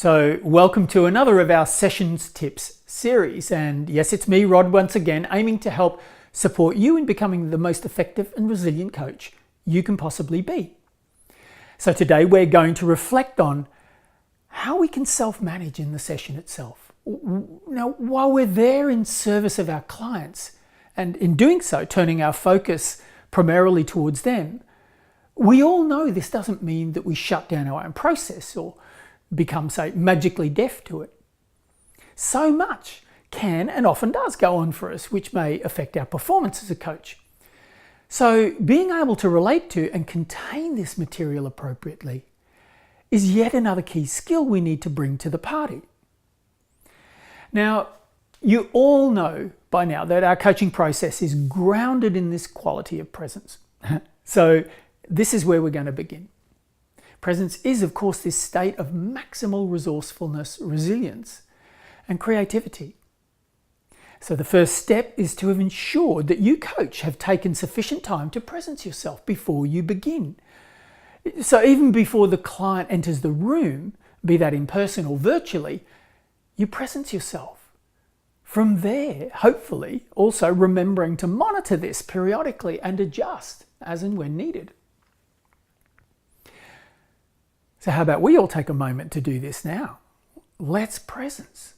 So welcome to another of our Sessions Tips series. And yes, it's me, Rod, once again, aiming to help support you in becoming the most effective and resilient coach you can possibly be. So today we're going to reflect on how we can self-manage in the session itself. Now, while we're there in service of our clients, and in doing so, turning our focus primarily towards them, we all know this doesn't mean that we shut down our own process or become, say, magically deaf to it. So much can and often does go on for us, which may affect our performance as a coach. So being able to relate to and contain this material appropriately is yet another key skill we need to bring to the party. Now, you all know by now that our coaching process is grounded in this quality of presence. So this is where we're going to begin. Presence is, of course, this state of maximal resourcefulness, resilience, and creativity. So the first step is to have ensured that you, coach, have taken sufficient time to presence yourself before you begin. So even before the client enters the room, be that in person or virtually, you presence yourself. From there, hopefully, also remembering to monitor this periodically and adjust as and when needed. So how about we all take a moment to do this now? Let's presence.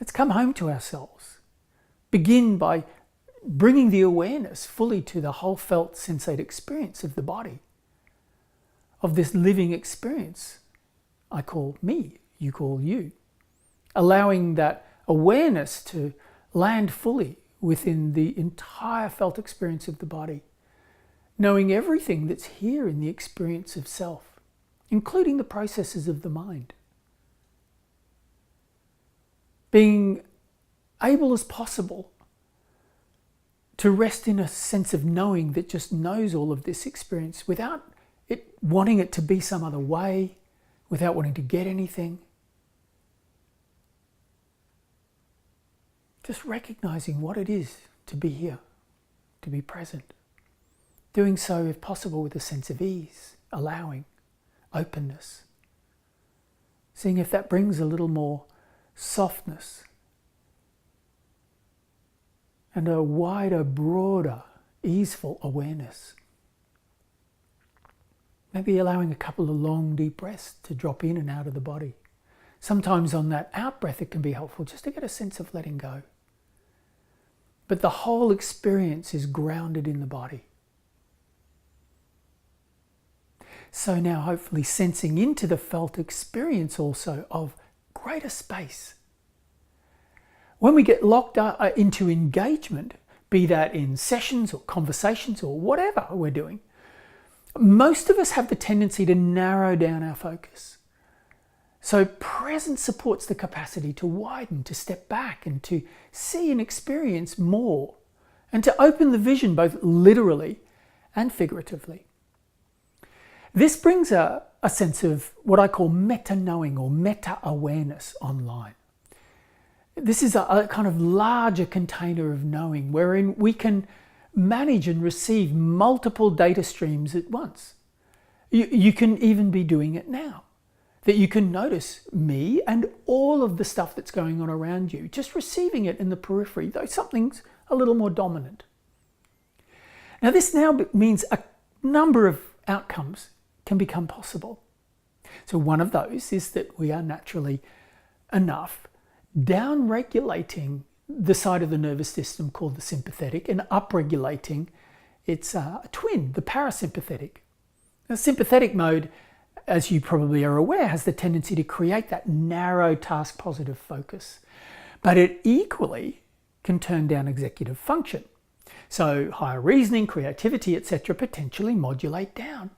Let's come home to ourselves. Begin by bringing the awareness fully to the whole felt sensate experience of the body, of this living experience I call me, you call you. Allowing that awareness to land fully within the entire felt experience of the body, knowing everything that's here in the experience of self, including the processes of the mind. Being able as possible to rest in a sense of knowing that just knows all of this experience without it wanting it to be some other way, without wanting to get anything. Just recognizing what it is to be here, to be present. Doing so, if possible, with a sense of ease, allowing, openness. Seeing if that brings a little more softness and a wider, broader, easeful awareness. Maybe allowing a couple of long, deep breaths to drop in and out of the body. Sometimes on that out breath, it can be helpful just to get a sense of letting go. But the whole experience is grounded in the body. So now hopefully sensing into the felt experience also of greater space. When we get locked into engagement, be that in sessions or conversations or whatever we're doing, most of us have the tendency to narrow down our focus. So presence supports the capacity to widen, to step back and to see and experience more, and to open the vision both literally and figuratively. This brings a sense of what I call meta-knowing or meta-awareness online. This is a kind of larger container of knowing wherein we can manage and receive multiple data streams at once. You can even be doing it now. That you can notice me and all of the stuff that's going on around you, just receiving it in the periphery, though something's a little more dominant. Now this now means a number of outcomes can become possible. So one of those is that we are naturally enough down-regulating the side of the nervous system called the sympathetic and up-regulating its twin, the parasympathetic. Now, sympathetic mode, as you probably are aware, has the tendency to create that narrow task-positive focus, but it equally can turn down executive function. So higher reasoning, creativity, etc. potentially modulate down.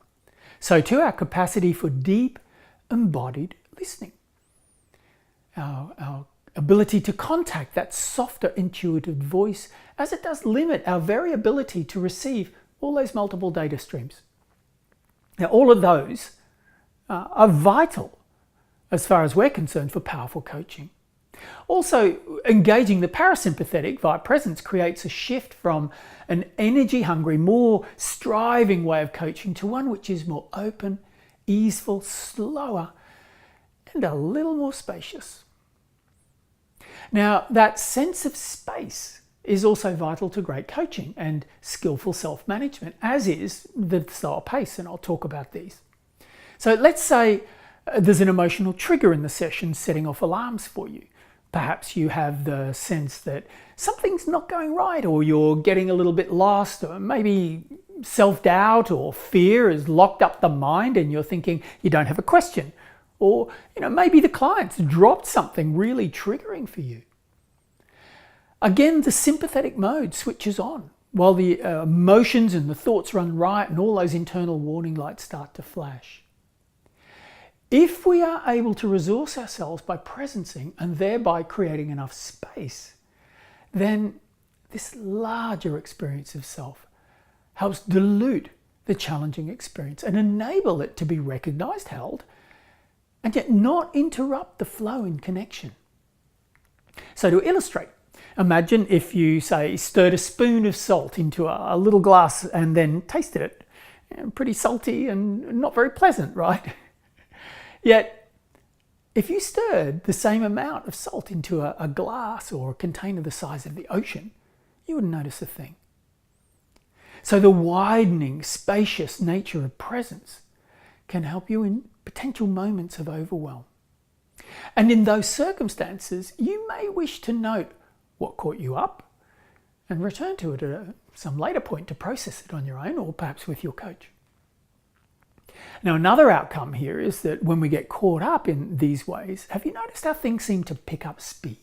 So to our capacity for deep, embodied listening. Our ability to contact that softer, intuitive voice, as it does limit our very ability to receive all those multiple data streams. Now, all of those are vital as far as we're concerned for powerful coaching. Also, engaging the parasympathetic via presence creates a shift from an energy-hungry, more striving way of coaching to one which is more open, easeful, slower, and a little more spacious. Now, that sense of space is also vital to great coaching and skillful self-management, as is the slower pace, and I'll talk about these. So let's say there's an emotional trigger in the session setting off alarms for you. Perhaps you have the sense that something's not going right, or you're getting a little bit lost, or maybe self-doubt or fear has locked up the mind and you're thinking you don't have a question. Or maybe the client's dropped something really triggering for you. Again, the sympathetic mode switches on while the emotions and the thoughts run riot and all those internal warning lights start to flash. If we are able to resource ourselves by presencing and thereby creating enough space, then this larger experience of self helps dilute the challenging experience and enable it to be recognized, held, and yet not interrupt the flow in connection. So to illustrate, imagine if you, say, stirred a spoon of salt into a little glass and then tasted it. Pretty salty and not very pleasant, right? Yet, if you stirred the same amount of salt into a glass or a container the size of the ocean, you wouldn't notice a thing. So the widening, spacious nature of presence can help you in potential moments of overwhelm. And in those circumstances, you may wish to note what caught you up and return to it at some later point to process it on your own or perhaps with your coach. Now, another outcome here is that when we get caught up in these ways, have you noticed how things seem to pick up speed?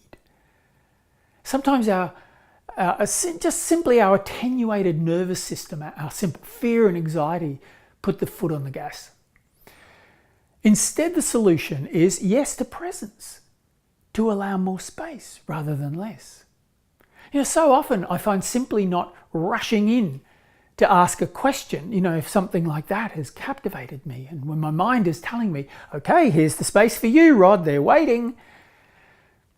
Sometimes just simply our attenuated nervous system, our simple fear and anxiety put the foot on the gas. Instead, the solution is yes to presence, to allow more space rather than less. So often I find simply not rushing in to ask a question, if something like that has captivated me, and when my mind is telling me, okay, here's the space for you, Rod, they're waiting,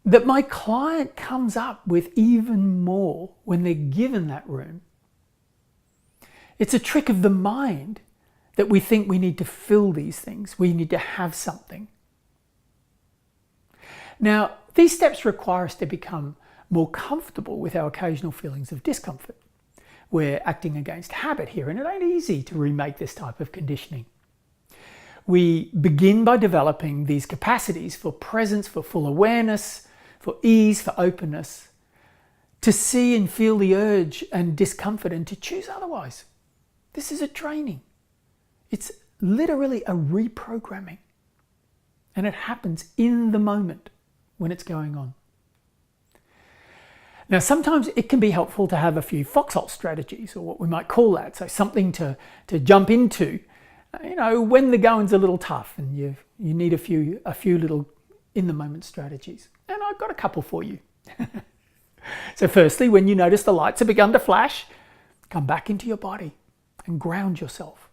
that my client comes up with even more when they're given that room. It's a trick of the mind that we think we need to fill these things. We need to have something. Now, these steps require us to become more comfortable with our occasional feelings of discomfort. We're acting against habit here, and it ain't easy to remake this type of conditioning. We begin by developing these capacities for presence, for full awareness, for ease, for openness, to see and feel the urge and discomfort and to choose otherwise. This is a training. It's literally a reprogramming. And it happens in the moment when it's going on. Now, sometimes it can be helpful to have a few foxhole strategies, or what we might call that. So something to jump into, when the going's a little tough and you need a few little in-the-moment strategies. And I've got a couple for you. So firstly, when you notice the lights have begun to flash, come back into your body and ground yourself.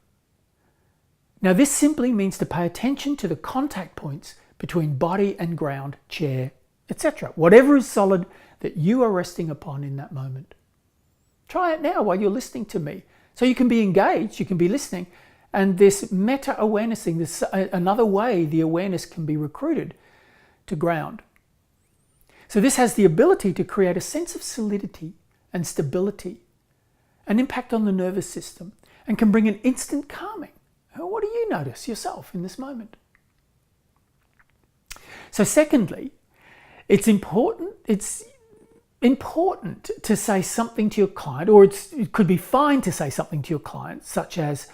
Now, this simply means to pay attention to the contact points between body and ground, chair, etc. Whatever is solid that you are resting upon in that moment. Try it now while you're listening to me. So you can be engaged, you can be listening, and this meta-awarenessing, this another way the awareness can be recruited to ground. So this has the ability to create a sense of solidity and stability, an impact on the nervous system, and can bring an instant calming. What do you notice yourself in this moment? So secondly, it's important to say something to your client, or it could be fine to say something to your client, such as,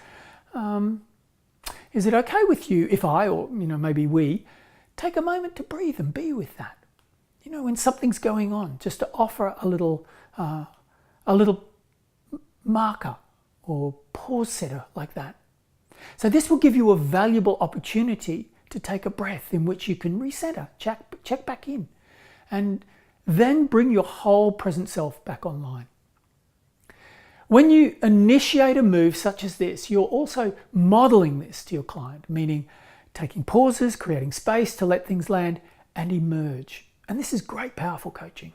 is it okay with you if I, or maybe we, take a moment to breathe and be with that? When something's going on, just to offer a little marker or pause setter like that. So this will give you a valuable opportunity to take a breath in which you can recenter, check back in, and then bring your whole present self back online. When you initiate a move such as this, you're also modeling this to your client, meaning taking pauses, creating space to let things land and emerge. And this is great, powerful coaching.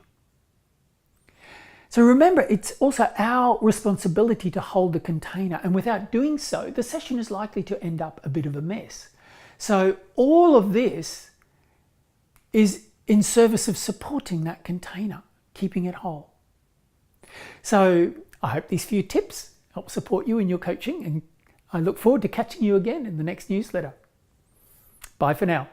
So remember, it's also our responsibility to hold the container, and without doing so, the session is likely to end up a bit of a mess. So all of this is in service of supporting that container, keeping it whole. So I hope these few tips help support you in your coaching, and I look forward to catching you again in the next newsletter. Bye for now.